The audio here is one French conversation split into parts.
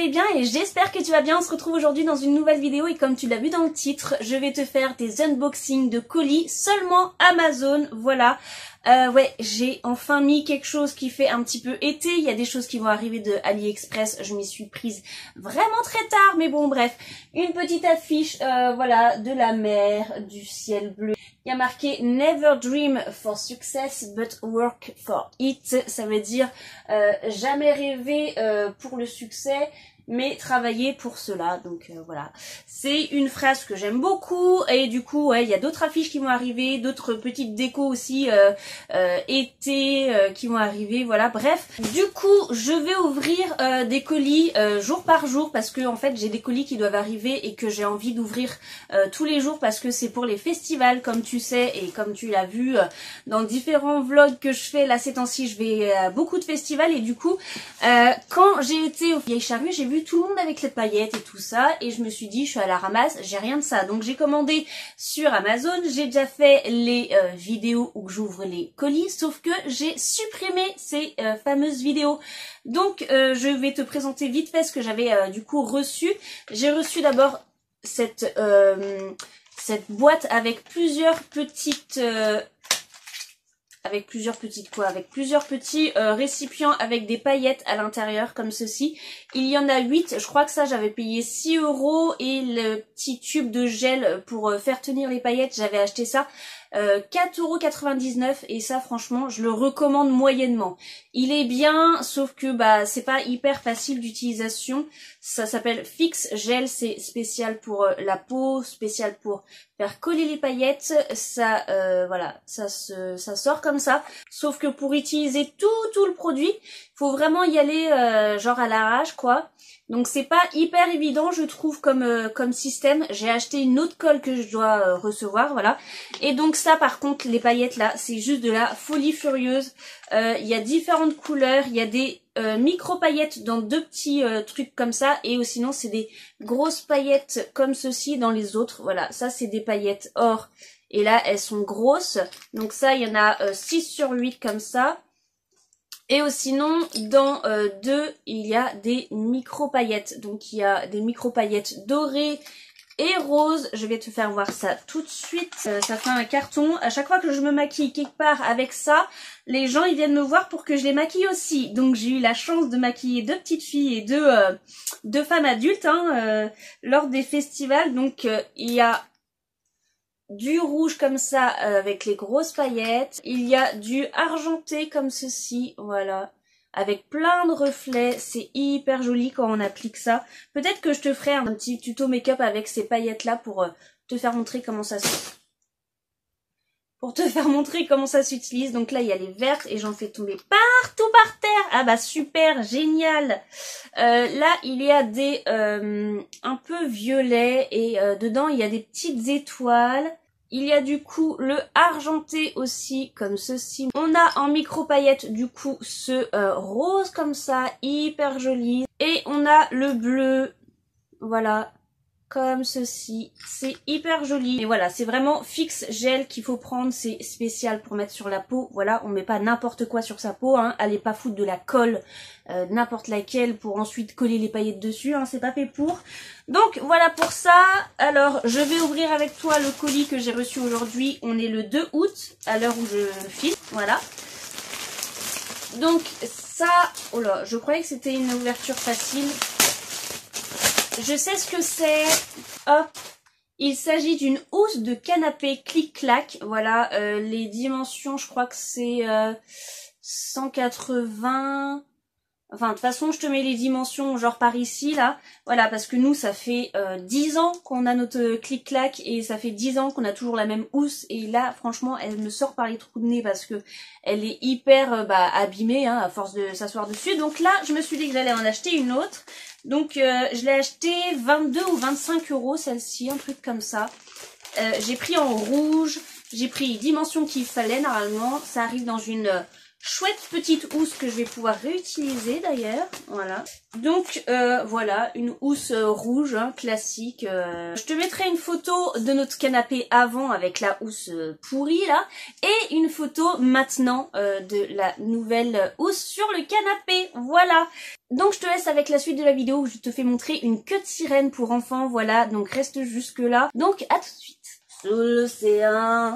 bien et j'espère que tu vas bien. On se retrouve aujourd'hui dans une nouvelle vidéo et comme tu l'as vu dans le titre, je vais te faire des unboxings de colis seulement Amazon, voilà. Ouais, j'ai enfin mis quelque chose qui fait un petit peu été. Il y a des choses qui vont arriver de AliExpress. Je m'y suis prise vraiment très tard, mais bon, bref. Une petite affiche, voilà, de la mer, du ciel bleu. Il y a marqué Never dream for success, but work for it. Ça veut dire jamais rêver pour le succès, mais travailler pour cela. Donc voilà, c'est une phrase que j'aime beaucoup. Et du coup, ouais, il y a d'autres affiches qui vont arriver, d'autres petites décos aussi été qui vont arriver. Voilà, bref. Du coup, je vais ouvrir des colis jour par jour parce que en fait, j'ai des colis qui doivent arriver et que j'ai envie d'ouvrir tous les jours parce que c'est pour les festivals, comme tu sais et comme tu l'as vu dans différents vlogs que je fais là ces temps-ci. Je vais à beaucoup de festivals et du coup, quand j'ai été au Vieille Charrue, j'ai vu tout le monde avec les paillettes et tout ça et je me suis dit je suis à la ramasse, j'ai rien de ça, donc j'ai commandé sur Amazon. J'ai déjà fait les vidéos où j'ouvre les colis, sauf que j'ai supprimé ces fameuses vidéos. Donc je vais te présenter vite fait ce que j'avais du coup reçu. J'ai reçu d'abord cette boîte avec plusieurs petites avec plusieurs petits récipients avec des paillettes à l'intérieur comme ceci. Il y en a 8, je crois que ça j'avais payé 6 € et le petit tube de gel pour faire tenir les paillettes, j'avais acheté ça 4,99 € et ça franchement je le recommande moyennement. Il est bien sauf que bah c'est pas hyper facile d'utilisation. Ça s'appelle Fix Gel, c'est spécial pour la peau, spécial pour faire coller les paillettes. Ça voilà, ça sort comme ça. Sauf que pour utiliser tout le produit, faut vraiment y aller genre à l'arrache quoi. Donc c'est pas hyper évident je trouve comme système. J'ai acheté une autre colle que je dois recevoir, voilà. Et donc ça par contre les paillettes là c'est juste de la folie furieuse. Il y a différentes couleurs, il y a des micro paillettes dans deux petits trucs comme ça et sinon c'est des grosses paillettes comme ceci dans les autres. Voilà, ça c'est des paillettes or et là elles sont grosses. Donc ça il y en a 6 sur 8 comme ça. Et sinon, dans 2, il y a des micro-paillettes. Donc, il y a des micro-paillettes dorées et roses. Je vais te faire voir ça tout de suite. Ça fait un carton. À chaque fois que je me maquille quelque part avec ça, les gens, ils viennent me voir pour que je les maquille aussi. Donc, j'ai eu la chance de maquiller 2 petites filles et 2 femmes adultes lors des festivals. Donc, il y a du rouge comme ça avec les grosses paillettes. Il y a du argenté comme ceci, voilà, avec plein de reflets. C'est hyper joli quand on applique ça. Peut-être que je te ferai un petit tuto make-up avec ces paillettes là pour te faire montrer comment ça s'utilise. Donc là il y a les vertes et j'en fais tomber partout par terre. Ah bah super, génial. Là il y a des un peu violets et dedans il y a des petites étoiles. Il y a du coup le argenté aussi comme ceci. On a en micro paillettes du coup ce rose comme ça, hyper joli. Et on a le bleu, voilà, comme ceci. C'est hyper joli. Et voilà, c'est vraiment Fix Gel qu'il faut prendre. C'est spécial pour mettre sur la peau. Voilà, on met pas n'importe quoi sur sa peau. Allez pas foutre de la colle, n'importe laquelle, pour ensuite coller les paillettes dessus. C'est pas fait pour. Donc voilà pour ça. Alors, je vais ouvrir avec toi le colis que j'ai reçu aujourd'hui. On est le 2 août, à l'heure où je filme. Voilà. Donc ça... Oh là, je croyais que c'était une ouverture facile. Je sais ce que c'est. Hop. Il s'agit d'une housse de canapé clic-clac. Voilà, les dimensions, je crois que c'est 180... Enfin, de toute façon, je te mets les dimensions genre par ici, là. Voilà, parce que nous, ça fait 10 ans qu'on a notre clic-clac et ça fait 10 ans qu'on a toujours la même housse. Et là, franchement, elle me sort par les trous de nez parce que elle est hyper abîmée à force de s'asseoir dessus. Donc là, je me suis dit que j'allais en acheter une autre. Donc, je l'ai acheté 22 ou 25 € celle-ci, un truc comme ça. J'ai pris en rouge, j'ai pris les dimensions qu'il fallait normalement. Ça arrive dans une chouette petite housse que je vais pouvoir réutiliser d'ailleurs. Voilà. Donc voilà, une housse rouge, hein, classique. Je te mettrai une photo de notre canapé avant avec la housse pourrie là. Et une photo maintenant de la nouvelle housse sur le canapé. Voilà. Donc je te laisse avec la suite de la vidéo où je te fais montrer une queue de sirène pour enfants. Voilà, donc reste jusque là. Donc à tout de suite. Sous l'océan.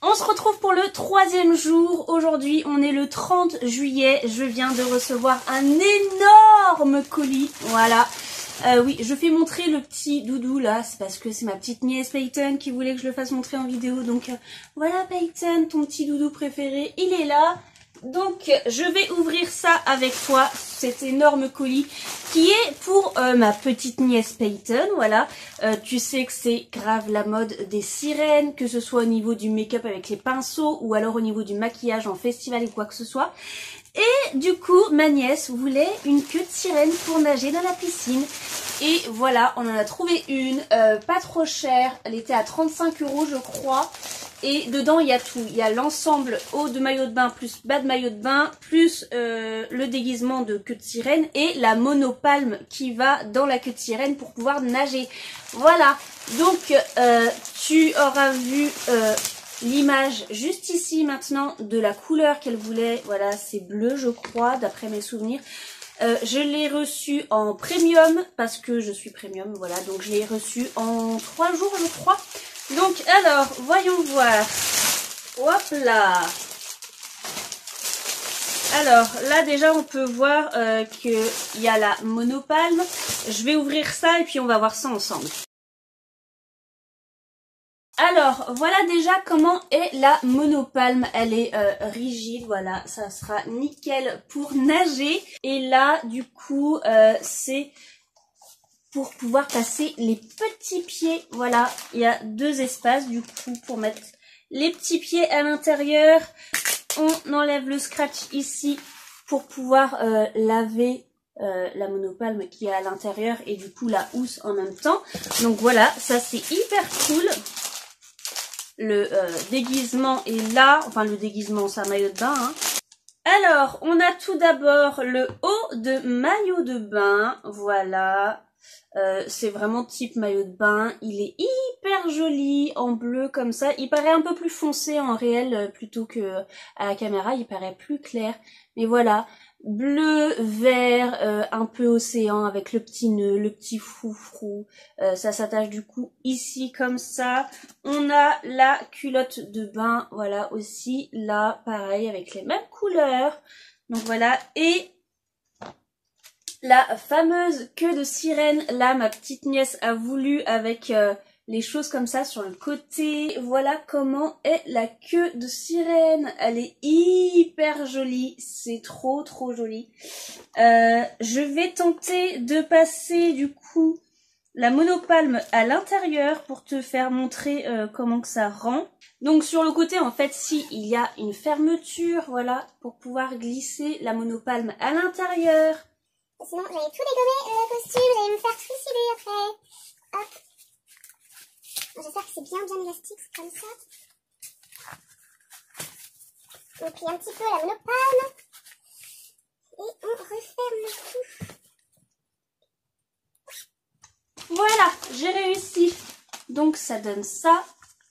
On se retrouve pour le 3e jour. Aujourd'hui, on est le 30 juillet. Je viens de recevoir un énorme colis. Voilà. Oui, je fais montrer le petit doudou là. C'est parce que c'est ma petite nièce Peyton qui voulait que je le fasse montrer en vidéo. Donc voilà Peyton, ton petit doudou préféré. Il est là. Donc je vais ouvrir ça avec toi, cet énorme colis qui est pour ma petite nièce Peyton, voilà. Tu sais que c'est grave la mode des sirènes, que ce soit au niveau du make-up avec les pinceaux ou alors au niveau du maquillage en festival et quoi que ce soit. Et du coup, ma nièce voulait une queue de sirène pour nager dans la piscine. Et voilà, on en a trouvé une, pas trop chère, elle était à 35 € je crois. Et dedans il y a tout, il y a l'ensemble haut de maillot de bain plus bas de maillot de bain, plus le déguisement de queue de sirène et la monopalme qui va dans la queue de sirène pour pouvoir nager. Voilà, donc tu auras vu l'image juste ici maintenant de la couleur qu'elle voulait. Voilà, c'est bleu je crois d'après mes souvenirs. Je l'ai reçu en premium parce que je suis premium, voilà, donc je l'ai reçu en 3 jours je crois. Donc alors, voyons voir. Hop là. Alors là déjà on peut voir qu'il y a la monopalme. Je vais ouvrir ça et puis on va voir ça ensemble. Alors, voilà déjà comment est la monopalme. Elle est rigide, voilà, ça sera nickel pour nager. Et là, du coup, c'est pour pouvoir passer les petits pieds. Voilà, il y a 2 espaces, du coup, pour mettre les petits pieds à l'intérieur. On enlève le scratch ici pour pouvoir laver la monopalme qui est à l'intérieur et du coup la housse en même temps. Donc voilà, ça c'est hyper cool. Le déguisement est là, enfin le déguisement c'est un maillot de bain hein. Alors on a tout d'abord le haut de maillot de bain, voilà, c'est vraiment type maillot de bain, il est hyper joli en bleu comme ça, il paraît un peu plus foncé en réel plutôt que à la caméra, il paraît plus clair, mais voilà, bleu, vert, un peu océan avec le petit nœud, le petit froufrou, ça s'attache du coup ici comme ça. On a la culotte de bain, voilà aussi, là pareil avec les mêmes couleurs, donc voilà, et la fameuse queue de sirène, là ma petite nièce a voulu avec les choses comme ça sur le côté. Voilà comment est la queue de sirène. Elle est hyper jolie. C'est trop joli. Je vais tenter de passer du coup la monopalme à l'intérieur pour te faire montrer comment que ça rend. Donc sur le côté en fait si il y a une fermeture, voilà, pour pouvoir glisser la monopalme à l'intérieur. Sinon j'allais tout dégommer le costume, j'allais me faire trucider après. Hop. J'espère que c'est bien élastique comme ça. Et puis un petit peu la monopalme. Et on referme le tout. Voilà, j'ai réussi. Donc ça donne ça.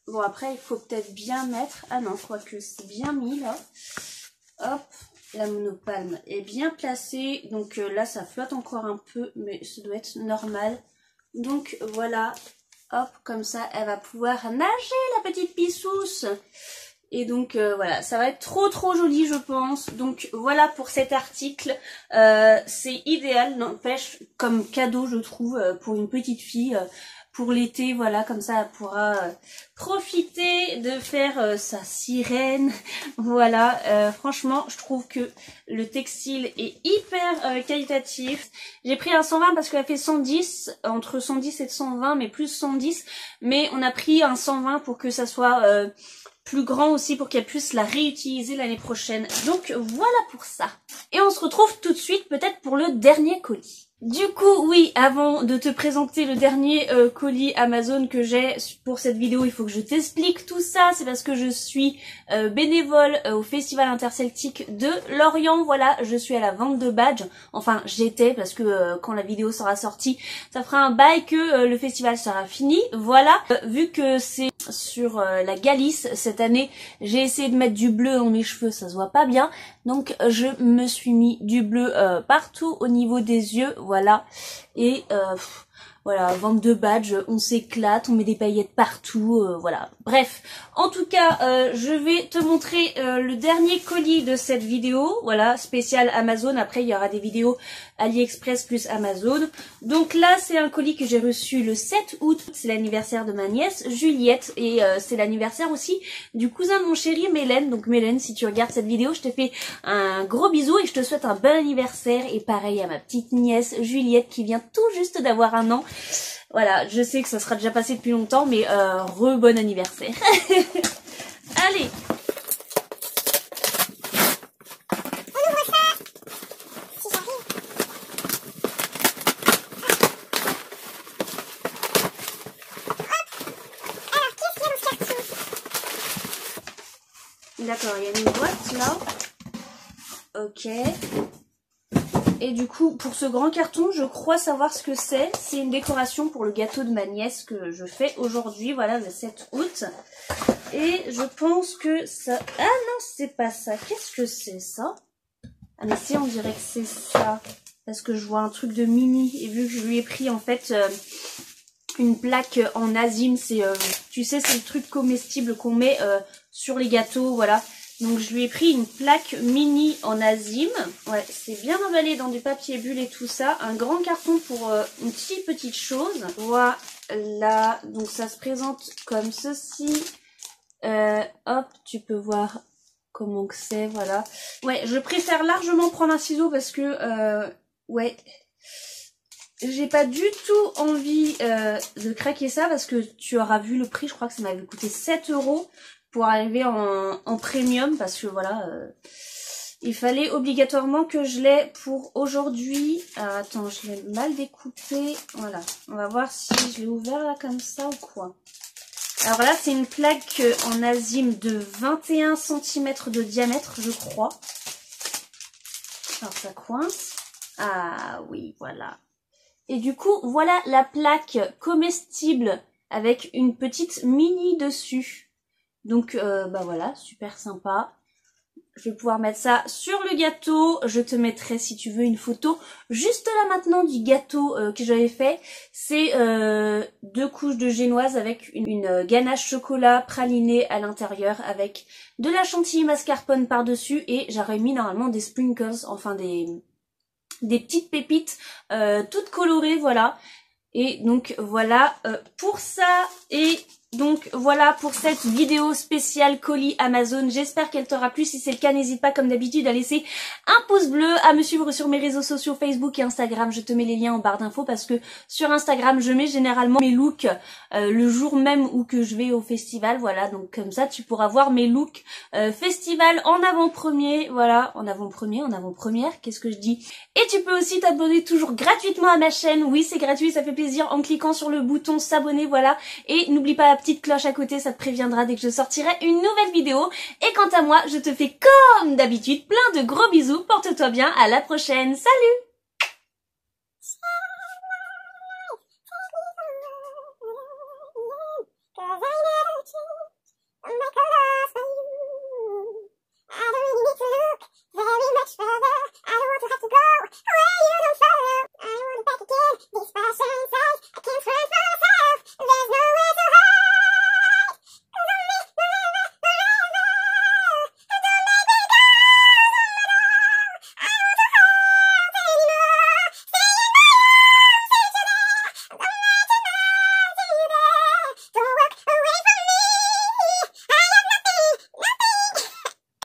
Bon après il faut peut-être bien mettre. Ah non, quoique c'est bien mis là. Hop, la monopalme est bien placée. Donc là ça flotte encore un peu, mais ça doit être normal. Donc voilà. Hop, comme ça, elle va pouvoir nager, la petite pissousse. Et donc, voilà, ça va être trop joli, je pense. Donc, voilà pour cet article. C'est idéal, n'empêche, comme cadeau, je trouve, pour une petite fille. Pour l'été, voilà, comme ça, elle pourra profiter de faire sa sirène. Voilà, franchement, je trouve que le textile est hyper qualitatif. J'ai pris un 120 parce qu'elle fait 110, entre 110 et 120, mais plus 110. Mais on a pris un 120 pour que ça soit plus grand aussi, pour qu'elle puisse la réutiliser l'année prochaine. Donc, voilà pour ça. Et on se retrouve tout de suite, peut-être pour le dernier colis. Du coup, oui, avant de te présenter le dernier colis Amazon que j'ai pour cette vidéo, il faut que je t'explique tout ça. C'est parce que je suis bénévole au Festival Interceltique de Lorient. Voilà, je suis à la vente de badges. Enfin, j'étais parce que quand la vidéo sera sortie, ça fera un bail que le festival sera fini. Voilà, vu que c'est sur la Galice cette année, j'ai essayé de mettre du bleu dans mes cheveux, ça se voit pas bien. Donc je me suis mis du bleu partout au niveau des yeux, voilà. Et voilà, vente de badges, on s'éclate, on met des paillettes partout, voilà. Bref, en tout cas, je vais te montrer le dernier colis de cette vidéo, voilà, spécial Amazon. Après, il y aura des vidéos AliExpress plus Amazon. Donc là, c'est un colis que j'ai reçu le 7 août. C'est l'anniversaire de ma nièce Juliette et c'est l'anniversaire aussi du cousin de mon chéri Mélène. Donc Mélène, si tu regardes cette vidéo, je te fais un gros bisou et je te souhaite un bon anniversaire. Et pareil à ma petite nièce Juliette qui vient tout juste d'avoir 1 an. Voilà, je sais que ça sera déjà passé depuis longtemps, mais bon anniversaire. Allez. D'accord, il y a une boîte là. Ok. Et du coup, pour ce grand carton, je crois savoir ce que c'est. C'est une décoration pour le gâteau de ma nièce que je fais aujourd'hui, voilà, le 7 août. Et je pense que ça... Ah non, c'est pas ça. Qu'est-ce que c'est ça? Ah mais si, on dirait que c'est ça. Parce que je vois un truc de mini. Et vu que je lui ai pris en fait une plaque en azime, c'est... tu sais, c'est le truc comestible qu'on met sur les gâteaux, voilà. Donc je lui ai pris une plaque mini en azime. Ouais, c'est bien emballé dans du papier bulle et tout ça. Un grand carton pour une petite chose. Voilà. Donc ça se présente comme ceci. Hop, tu peux voir comment que c'est, voilà. Ouais, je préfère largement prendre un ciseau parce que, ouais, j'ai pas du tout envie de craquer ça parce que tu auras vu le prix, je crois que ça m'avait coûté 7 € pour arriver en premium parce que voilà, il fallait obligatoirement que je l'ai pour aujourd'hui. Attends, je l'ai mal découpé, voilà. On va voir si je l'ai ouvert là comme ça ou quoi. Alors là, c'est une plaque en azime de 21 cm de diamètre, je crois. Alors ça coince. Ah oui, voilà. Et du coup, voilà la plaque comestible avec une petite mini dessus. Donc, bah voilà, super sympa. Je vais pouvoir mettre ça sur le gâteau. Je te mettrai, si tu veux, une photo juste là maintenant du gâteau que j'avais fait. C'est 2 couches de génoise avec une ganache chocolat pralinée à l'intérieur avec de la chantilly mascarpone par-dessus. Et j'aurais mis normalement des sprinkles, enfin des petites pépites toutes colorées, voilà. Et donc voilà pour ça. Et donc voilà pour cette vidéo spéciale colis Amazon. J'espère qu'elle t'aura plu. Si c'est le cas, n'hésite pas comme d'habitude à laisser un pouce bleu, à me suivre sur mes réseaux sociaux Facebook et Instagram. Je te mets les liens en barre d'infos parce que sur Instagram, je mets généralement mes looks le jour même où que je vais au festival. Voilà, donc comme ça, tu pourras voir mes looks festival en avant-premier. Voilà, en avant-première, qu'est-ce que je dis? Et tu peux aussi t'abonner toujours gratuitement à ma chaîne. Oui, c'est gratuit, ça fait plaisir en cliquant sur le bouton s'abonner, voilà. Et n'oublie pas la petite cloche à côté, ça te préviendra dès que je sortirai une nouvelle vidéo. Et quant à moi, je te fais comme d'habitude plein de gros bisous. Porte-toi bien, à la prochaine. Salut!